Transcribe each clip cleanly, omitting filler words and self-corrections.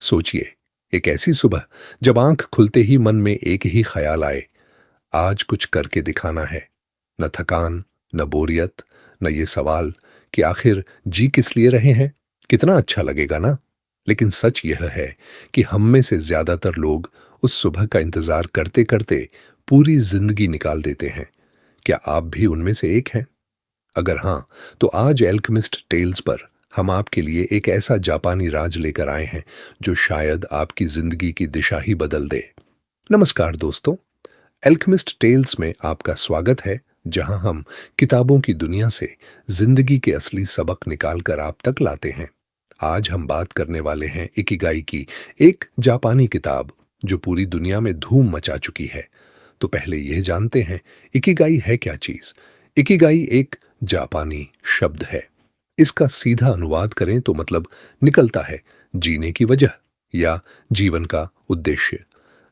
सोचिए, एक ऐसी सुबह जब आंख खुलते ही मन में एक ही ख्याल आए, आज कुछ करके दिखाना है। न थकान, न बोरियत, न ये सवाल कि आखिर जी किस लिए रहे हैं। कितना अच्छा लगेगा ना। लेकिन सच यह है कि हम में से ज्यादातर लोग उस सुबह का इंतजार करते करते पूरी जिंदगी निकाल देते हैं। क्या आप भी उनमें से एक हैं? अगर हाँ, तो आज एल्केमिस्ट टेल्स पर हम आपके लिए एक ऐसा जापानी राज लेकर आए हैं जो शायद आपकी जिंदगी की दिशा ही बदल दे। नमस्कार दोस्तों, एल्केमिस्ट टेल्स में आपका स्वागत है, जहां हम किताबों की दुनिया से जिंदगी के असली सबक निकालकर आप तक लाते हैं। आज हम बात करने वाले हैं इकिगाई की, एक जापानी किताब जो पूरी दुनिया में धूम मचा चुकी है। तो पहले यह जानते हैं, इकिगाई है क्या चीज। इकिगाई एक जापानी शब्द है। इसका सीधा अनुवाद करें तो मतलब निकलता है जीने की वजह या जीवन का उद्देश्य।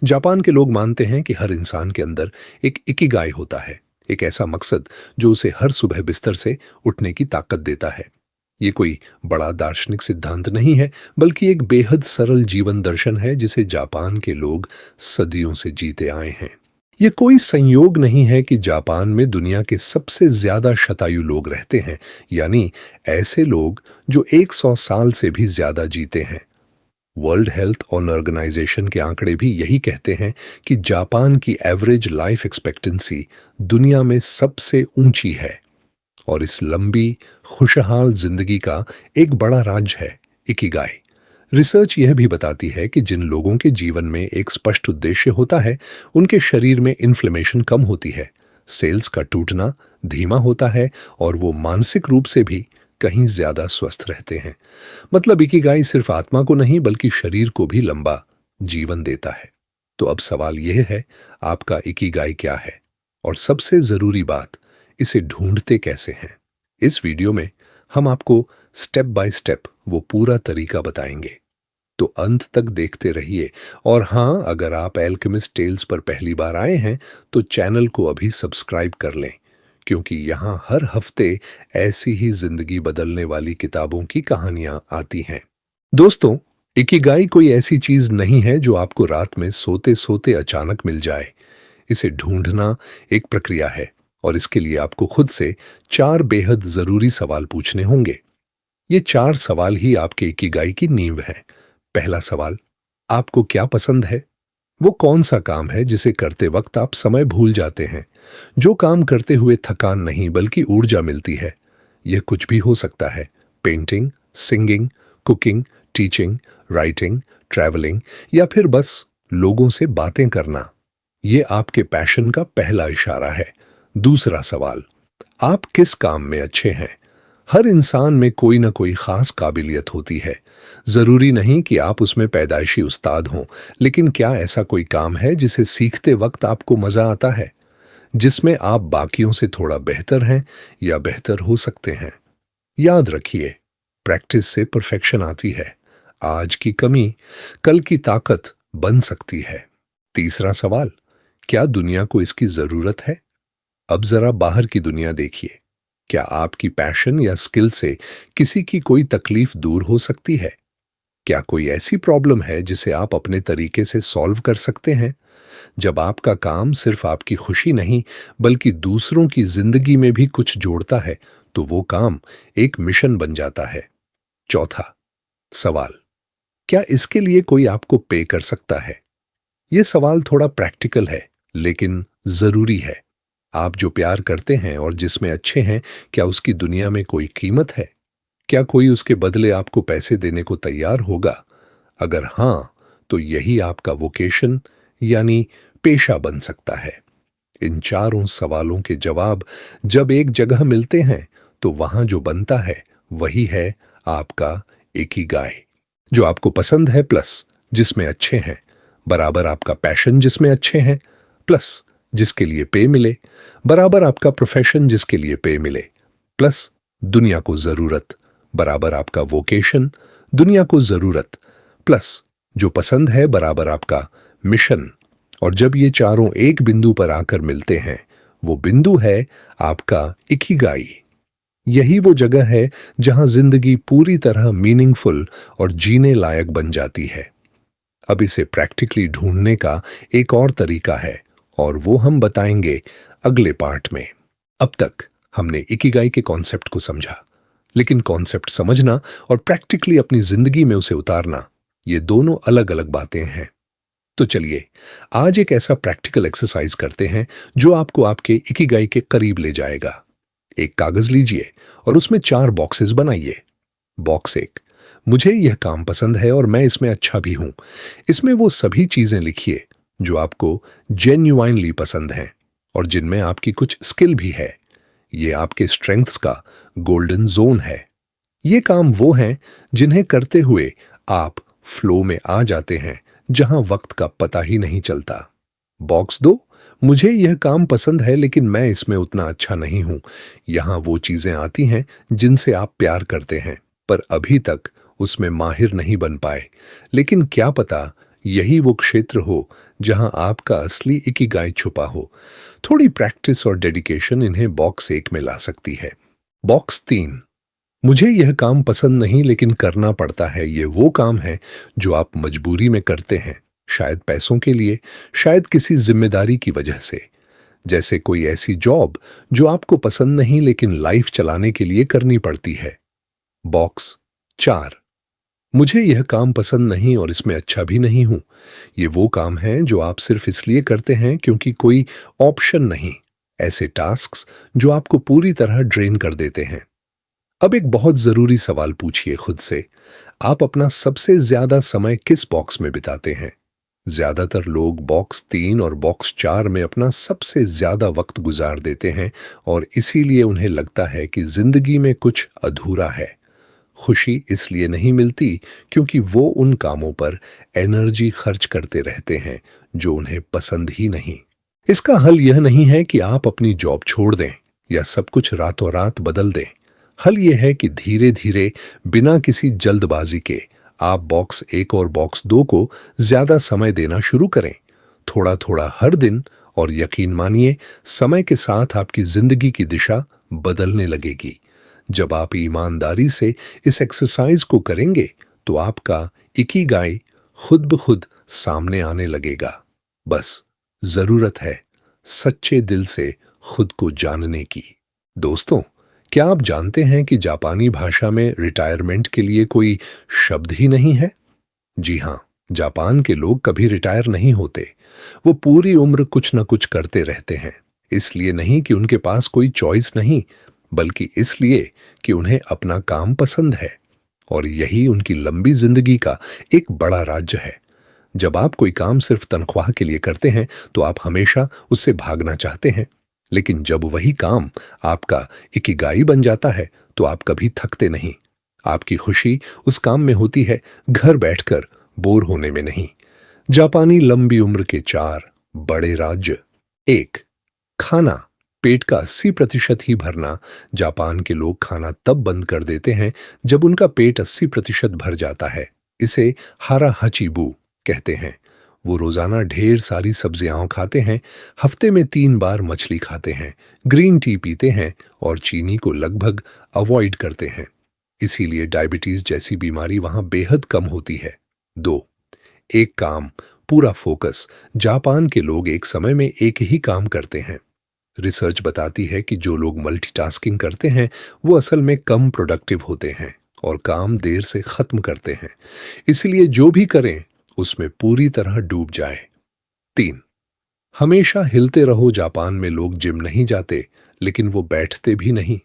जापान के लोग मानते हैं कि हर इंसान के अंदर एक इकिगाई होता है, एक ऐसा मकसद जो उसे हर सुबह बिस्तर से उठने की ताकत देता है। ये कोई बड़ा दार्शनिक सिद्धांत नहीं है, बल्कि एक बेहद सरल जीवन दर्शन है जिसे जापान के लोग सदियों से जीते आए हैं। ये कोई संयोग नहीं है कि जापान में दुनिया के सबसे ज्यादा शतायु लोग रहते हैं, यानी ऐसे लोग जो 100 साल से भी ज्यादा जीते हैं। वर्ल्ड हेल्थ ऑर्गेनाइजेशन के आंकड़े भी यही कहते हैं कि जापान की एवरेज लाइफ एक्सपेक्टेंसी दुनिया में सबसे ऊंची है। और इस लंबी खुशहाल जिंदगी का एक बड़ा राज है इकिगाई। रिसर्च यह भी बताती है कि जिन लोगों के जीवन में एक स्पष्ट उद्देश्य होता है, उनके शरीर में इन्फ्लेमेशन कम होती है, सेल्स का टूटना धीमा होता है और वो मानसिक रूप से भी कहीं ज्यादा स्वस्थ रहते हैं। मतलब इकिगाई सिर्फ आत्मा को नहीं बल्कि शरीर को भी लंबा जीवन देता है। तो अब सवाल यह है, आपका इकिगाई क्या है? और सबसे जरूरी बात, इसे ढूंढते कैसे हैं? इस वीडियो में हम आपको स्टेप बाय स्टेप वो पूरा तरीका बताएंगे। तो अंत तक देखते रहिए। और हाँ, अगर आप एल्केमिस्ट टेल्स पर पहली बार आए हैं तो चैनल को अभी सब्सक्राइब कर लें, क्योंकि यहाँ हर हफ्ते ऐसी ही जिंदगी बदलने वाली किताबों की कहानियां आती हैं। दोस्तों, इकिगाई कोई ऐसी चीज नहीं है जो आपको रात में सोते सोते अचानक मिल जाए। इसे ढूंढना एक प्रक्रिया है और इसके लिए आपको खुद से 4 बेहद जरूरी सवाल पूछने होंगे। ये 4 सवाल ही आपके इकिगाई की नींव है। पहला सवाल, आपको क्या पसंद है? वो कौन सा काम है जिसे करते वक्त आप समय भूल जाते हैं? जो काम करते हुए थकान नहीं बल्कि ऊर्जा मिलती है। यह कुछ भी हो सकता है, painting, singing, cooking, teaching, writing, travelling या फिर बस लोगों से बातें करना। यह आपके पैशन का पहला इशारा है। दूसरा सवाल, आप किस काम में अच्छे हैं? हर इंसान में कोई ना कोई खास काबिलियत होती है। जरूरी नहीं कि आप उसमें पैदाइशी उस्ताद हों, लेकिन क्या ऐसा कोई काम है जिसे सीखते वक्त आपको मजा आता है, जिसमें आप बाकियों से थोड़ा बेहतर हैं या बेहतर हो सकते हैं? याद रखिए, प्रैक्टिस से परफेक्शन आती है। आज की कमी कल की ताकत बन सकती है। तीसरा सवाल, क्या दुनिया को इसकी जरूरत है? अब जरा बाहर की दुनिया देखिए। क्या आपकी पैशन या स्किल से किसी की कोई तकलीफ दूर हो सकती है? क्या कोई ऐसी प्रॉब्लम है जिसे आप अपने तरीके से सॉल्व कर सकते हैं? जब आपका काम सिर्फ आपकी खुशी नहीं बल्कि दूसरों की जिंदगी में भी कुछ जोड़ता है, तो वो काम एक मिशन बन जाता है। चौथा सवाल, क्या इसके लिए कोई आपको पे कर सकता है? यह सवाल थोड़ा प्रैक्टिकल है, लेकिन जरूरी है। आप जो प्यार करते हैं और जिसमें अच्छे हैं, क्या उसकी दुनिया में कोई कीमत है? क्या कोई उसके बदले आपको पैसे देने को तैयार होगा? अगर हां, तो यही आपका वोकेशन यानी पेशा बन सकता है। इन चारों सवालों के जवाब जब एक जगह मिलते हैं, तो वहां जो बनता है वही है आपका इकिगाई। जो आपको पसंद है प्लस जिसमें अच्छे हैं, बराबर आपका पैशन जिसमें अच्छे हैं, प्लस जिसके लिए पे मिले, बराबर आपका प्रोफेशन जिसके लिए पे मिले, प्लस दुनिया को जरूरत, बराबर आपका वोकेशन, दुनिया को जरूरत, प्लस जो पसंद है बराबर आपका मिशन। और जब ये चारों एक बिंदु पर आकर मिलते हैं, वो बिंदु है आपका इकिगाई। यही वो जगह है जहां जिंदगी पूरी तरह मीनिंगफुल और जीने लायक बन जाती है। अब इसे प्रैक्टिकली ढूंढने का एक और तरीका है और वो हम बताएंगे अगले पार्ट में। अब तक हमने इकिगाई के कॉन्सेप्ट को समझा, लेकिन कॉन्सेप्ट समझना और प्रैक्टिकली अपनी जिंदगी में उसे उतारना, ये दोनों अलग अलग बातें हैं। तो चलिए आज एक ऐसा प्रैक्टिकल एक्सरसाइज करते हैं जो आपको आपके इकिगाई के करीब ले जाएगा। एक कागज लीजिए और उसमें 4 बॉक्सेस बनाइए। बॉक्स 1, मुझे यह काम पसंद है और मैं इसमें अच्छा भी हूं। इसमें वो सभी चीजें लिखिए जो आपको जेन्युइनली पसंद हैं और जिनमें आपकी कुछ स्किल भी है। ये आपके स्ट्रेंथ्स का गोल्डन जोन है। ये काम वो हैं जिन्हें करते हुए आप फ्लो में आ जाते हैं, जहां वक्त का पता ही नहीं चलता। बॉक्स 2, मुझे यह काम पसंद है लेकिन मैं इसमें उतना अच्छा नहीं हूं। यहां वो चीजें आती हैं जिनसे आप प्यार करते हैं पर अभी तक उसमें माहिर नहीं बन पाए। लेकिन क्या पता यही वो क्षेत्र हो जहां आपका असली इकिगाई छुपा हो। थोड़ी प्रैक्टिस और डेडिकेशन इन्हें बॉक्स 1 में ला सकती है। बॉक्स 3, मुझे यह काम पसंद नहीं लेकिन करना पड़ता है। ये वो काम है जो आप मजबूरी में करते हैं, शायद पैसों के लिए, शायद किसी जिम्मेदारी की वजह से। जैसे कोई ऐसी जॉब जो आपको पसंद नहीं लेकिन लाइफ चलाने के लिए करनी पड़ती है। बॉक्स 4, मुझे यह काम पसंद नहीं और इसमें अच्छा भी नहीं हूं। ये वो काम है जो आप सिर्फ इसलिए करते हैं क्योंकि कोई ऑप्शन नहीं। ऐसे टास्क्स जो आपको पूरी तरह ड्रेन कर देते हैं। अब एक बहुत जरूरी सवाल पूछिए खुद से, आप अपना सबसे ज्यादा समय किस बॉक्स में बिताते हैं? ज्यादातर लोग बॉक्स 3 और बॉक्स 4 में अपना सबसे ज्यादा वक्त गुजार देते हैं और इसीलिए उन्हें लगता है कि जिंदगी में कुछ अधूरा है। खुशी इसलिए नहीं मिलती क्योंकि वो उन कामों पर एनर्जी खर्च करते रहते हैं जो उन्हें पसंद ही नहीं। इसका हल यह नहीं है कि आप अपनी जॉब छोड़ दें या सब कुछ रातों रात बदल दें। हल यह है कि धीरे धीरे, बिना किसी जल्दबाजी के, आप बॉक्स 1 और बॉक्स 2 को ज्यादा समय देना शुरू करें, थोड़ा थोड़ा हर दिन। और यकीन मानिए, समय के साथ आपकी जिंदगी की दिशा बदलने लगेगी। जब आप ईमानदारी से इस एक्सरसाइज को करेंगे तो आपका इकिगाई खुद ब खुद सामने आने लगेगा। बस जरूरत है सच्चे दिल से खुद को जानने की। दोस्तों, क्या आप जानते हैं कि जापानी भाषा में रिटायरमेंट के लिए कोई शब्द ही नहीं है? जी हां, जापान के लोग कभी रिटायर नहीं होते। वो पूरी उम्र कुछ न कुछ करते रहते हैं। इसलिए नहीं कि उनके पास कोई चॉइस नहीं, बल्कि इसलिए कि उन्हें अपना काम पसंद है। और यही उनकी लंबी जिंदगी का एक बड़ा राज्य है। जब आप कोई काम सिर्फ तनख्वाह के लिए करते हैं तो आप हमेशा उससे भागना चाहते हैं। लेकिन जब वही काम आपका इकिगाई बन जाता है तो आप कभी थकते नहीं। आपकी खुशी उस काम में होती है, घर बैठकर बोर होने में नहीं। जापानी लंबी उम्र के 4 बड़े राज्य। 1, खाना। पेट का 80% ही भरना। जापान के लोग खाना तब बंद कर देते हैं जब उनका पेट 80% भर जाता है। इसे हारा हचीबू कहते हैं। वो रोजाना ढेर सारी सब्जियां खाते हैं, हफ्ते में 3 बार मछली खाते हैं, ग्रीन टी पीते हैं और चीनी को लगभग अवॉइड करते हैं। इसीलिए डायबिटीज जैसी बीमारी वहां बेहद कम होती है। 2, एक काम, पूरा फोकस। जापान के लोग एक समय में एक ही काम करते हैं। रिसर्च बताती है कि जो लोग मल्टीटास्किंग करते हैं वो असल में कम प्रोडक्टिव होते हैं और काम देर से खत्म करते हैं। इसलिए जो भी करें उसमें पूरी तरह डूब जाए। 3, हमेशा हिलते रहो। जापान में लोग जिम नहीं जाते, लेकिन वो बैठते भी नहीं।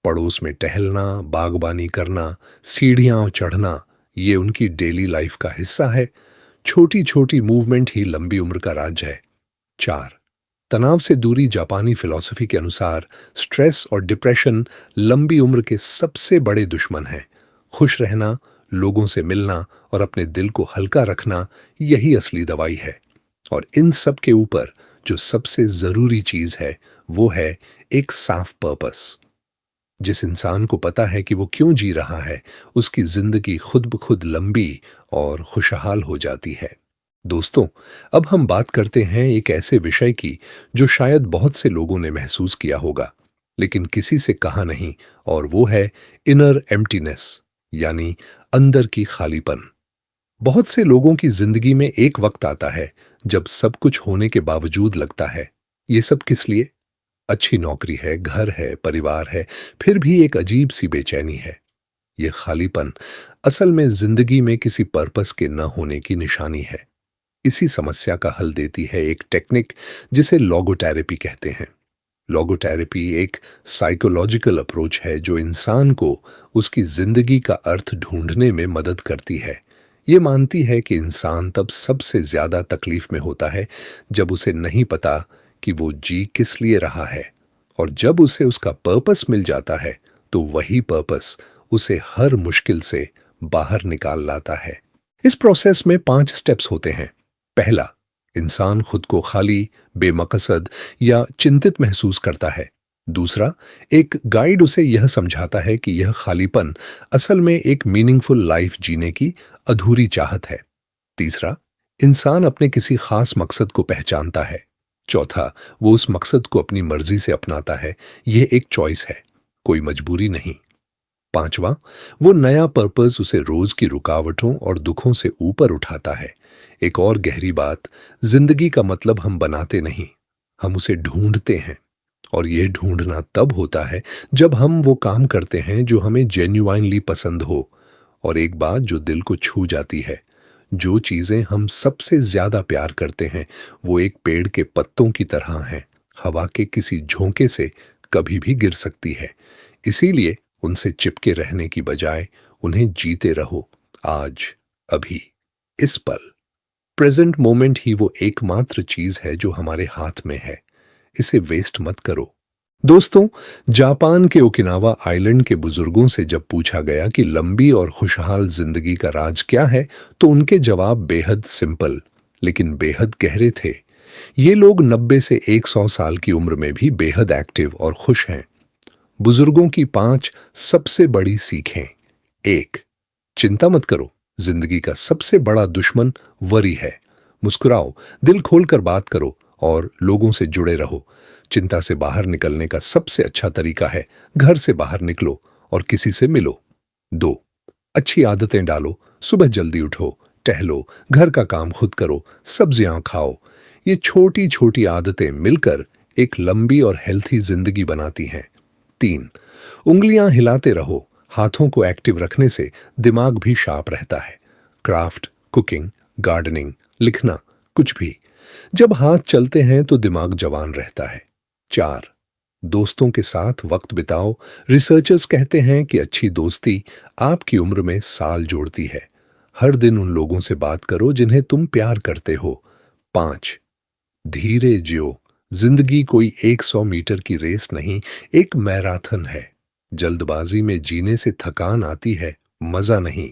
पड़ोस में टहलना, बागबानी करना, सीढ़ियां चढ़ना, ये उनकी डेली लाइफ का हिस्सा है। छोटी छोटी मूवमेंट ही लंबी उम्र का राज है। 4, तनाव से दूरी। जापानी फिलॉसफी के अनुसार स्ट्रेस और डिप्रेशन लंबी उम्र के सबसे बड़े दुश्मन हैं। खुश रहना, लोगों से मिलना और अपने दिल को हल्का रखना, यही असली दवाई है। और इन सब के ऊपर जो सबसे जरूरी चीज है वो है एक साफ पर्पस। जिस इंसान को पता है कि वो क्यों जी रहा है, उसकी जिंदगी खुद ब खुद लंबी और खुशहाल हो जाती है। दोस्तों, अब हम बात करते हैं एक ऐसे विषय की जो शायद बहुत से लोगों ने महसूस किया होगा लेकिन किसी से कहा नहीं, और वो है इनर एम्प्टीनेस, यानी अंदर की खालीपन। बहुत से लोगों की जिंदगी में एक वक्त आता है जब सब कुछ होने के बावजूद लगता है, ये सब किस लिए? अच्छी नौकरी है, घर है, परिवार है, फिर भी एक अजीब सी बेचैनी है। ये खालीपन असल में जिंदगी में किसी पर्पस के न होने की निशानी है। इसी समस्या का हल देती है एक टेक्निक जिसे लोगोथेरेपी कहते हैं। लोगोथेरेपी एक साइकोलॉजिकल अप्रोच है जो इंसान को उसकी जिंदगी का अर्थ ढूंढने में मदद करती है। ये मानती है कि इंसान तब सबसे ज्यादा तकलीफ में होता है जब उसे नहीं पता कि वो जी किस लिए रहा है, और जब उसे उसका पर्पस मिल जाता है तो वही पर्पस उसे हर मुश्किल से बाहर निकाल लाता है। इस प्रोसेस में 5 स्टेप्स होते हैं। पहला, इंसान खुद को खाली, बेमकसद या चिंतित महसूस करता है। दूसरा, एक गाइड उसे यह समझाता है कि यह खालीपन असल में एक मीनिंगफुल लाइफ जीने की अधूरी चाहत है। तीसरा, इंसान अपने किसी खास मकसद को पहचानता है। चौथा, वो उस मकसद को अपनी मर्जी से अपनाता है। यह एक चॉइस है, कोई मजबूरी नहीं। पांचवा, वो नया पर्पस उसे रोज की रुकावटों और दुखों से ऊपर उठाता है। एक और गहरी बात, जिंदगी का मतलब हम बनाते नहीं, हम उसे ढूंढते हैं। और यह ढूंढना तब होता है जब हम वो काम करते हैं जो हमें जेन्युइनली पसंद हो। और एक बात जो दिल को छू जाती है, जो चीजें हम सबसे ज्यादा प्यार करते हैं वो एक पेड़ के पत्तों की तरह हैं, हवा के किसी झोंके से कभी भी गिर सकती है। इसीलिए उनसे चिपके रहने की बजाय उन्हें जीते रहो, आज, अभी, इस पल। प्रेजेंट मोमेंट ही वो एकमात्र चीज है जो हमारे हाथ में है, इसे वेस्ट मत करो। दोस्तों, जापान के ओकिनावा आइलैंड के बुजुर्गों से जब पूछा गया कि लंबी और खुशहाल जिंदगी का राज क्या है, तो उनके जवाब बेहद सिंपल लेकिन बेहद गहरे थे। ये लोग 90 से 100 साल की उम्र में भी बेहद एक्टिव और खुश हैं। बुजुर्गों की 5 सबसे बड़ी सीखें। 1, चिंता मत करो, जिंदगी का सबसे बड़ा दुश्मन वरी है। मुस्कुराओ, दिल खोलकर बात करो और लोगों से जुड़े रहो। चिंता से बाहर निकलने का सबसे अच्छा तरीका है घर से बाहर निकलो और किसी से मिलो। 2, अच्छी आदतें डालो, सुबह जल्दी उठो, टहलो, घर का काम खुद करो, सब्जियां खाओ। ये छोटी छोटी आदतें मिलकर एक लंबी और हेल्थी जिंदगी बनाती हैं। 3, उंगलियां हिलाते रहो, हाथों को एक्टिव रखने से दिमाग भी शार्प रहता है। क्राफ्ट, कुकिंग, गार्डनिंग, लिखना, कुछ भी। जब हाथ चलते हैं तो दिमाग जवान रहता है। 4, दोस्तों के साथ वक्त बिताओ। रिसर्चर्स कहते हैं कि अच्छी दोस्ती आपकी उम्र में साल जोड़ती है। हर दिन उन लोगों से बात करो जिन्हें तुम प्यार करते हो। 5, धीरे जियो, जिंदगी कोई 100 मीटर की रेस नहीं, एक मैराथन है। जल्दबाजी में जीने से थकान आती है, मजा नहीं।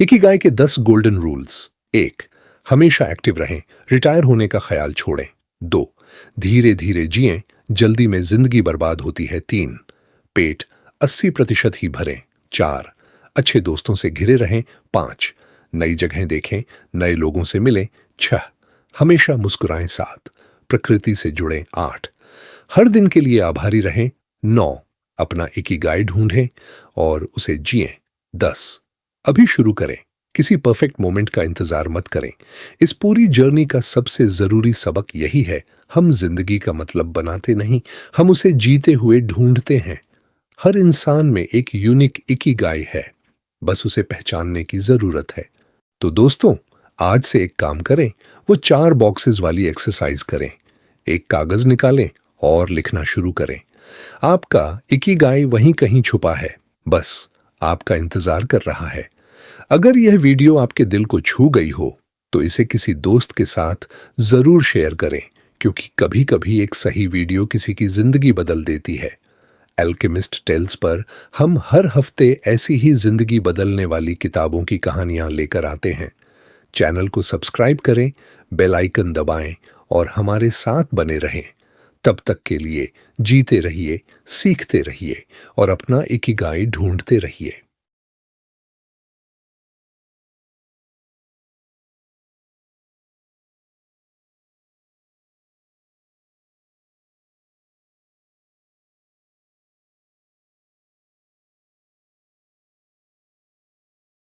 इकिगाई के 10 गोल्डन रूल्स। 1, हमेशा एक्टिव रहें, रिटायर होने का ख्याल छोड़ें। 2, धीरे धीरे जिएं, जल्दी में जिंदगी बर्बाद होती है। 3, पेट 80% ही भरें। 4, अच्छे दोस्तों से घिरे रहें। 5, नई जगहें देखें, नए लोगों से मिलें। 6, हमेशा मुस्कुराएं। 7, प्रकृति से जुड़ें। 8, हर दिन के लिए आभारी रहें। 9, अपना इकिगाई ढूंढें और उसे जिएं। 10, अभी शुरू करें, किसी परफेक्ट मोमेंट का इंतजार मत करें। इस पूरी जर्नी का सबसे जरूरी सबक यही है, हम जिंदगी का मतलब बनाते नहीं, हम उसे जीते हुए ढूंढते हैं। हर इंसान में एक यूनिक इकिगाई है, बस उसे पहचानने की जरूरत है। तो दोस्तों, आज से एक काम करें, वो 4 बॉक्सेस वाली एक्सरसाइज करें। एक कागज निकालें और लिखना शुरू करें। आपका इकिगाई वहीं कहीं छुपा है, बस आपका इंतजार कर रहा है। अगर यह वीडियो आपके दिल को छू गई हो तो इसे किसी दोस्त के साथ जरूर शेयर करें, क्योंकि कभी कभी एक सही वीडियो किसी की जिंदगी बदल देती है। एल्केमिस्ट टेल्स पर हम हर हफ्ते ऐसी ही जिंदगी बदलने वाली किताबों की कहानियां लेकर आते हैं। चैनल को सब्सक्राइब करें, बेल आइकन दबाएं और हमारे साथ बने रहें। तब तक के लिए जीते रहिए, सीखते रहिए और अपना इकिगाई ढूंढते रहिए।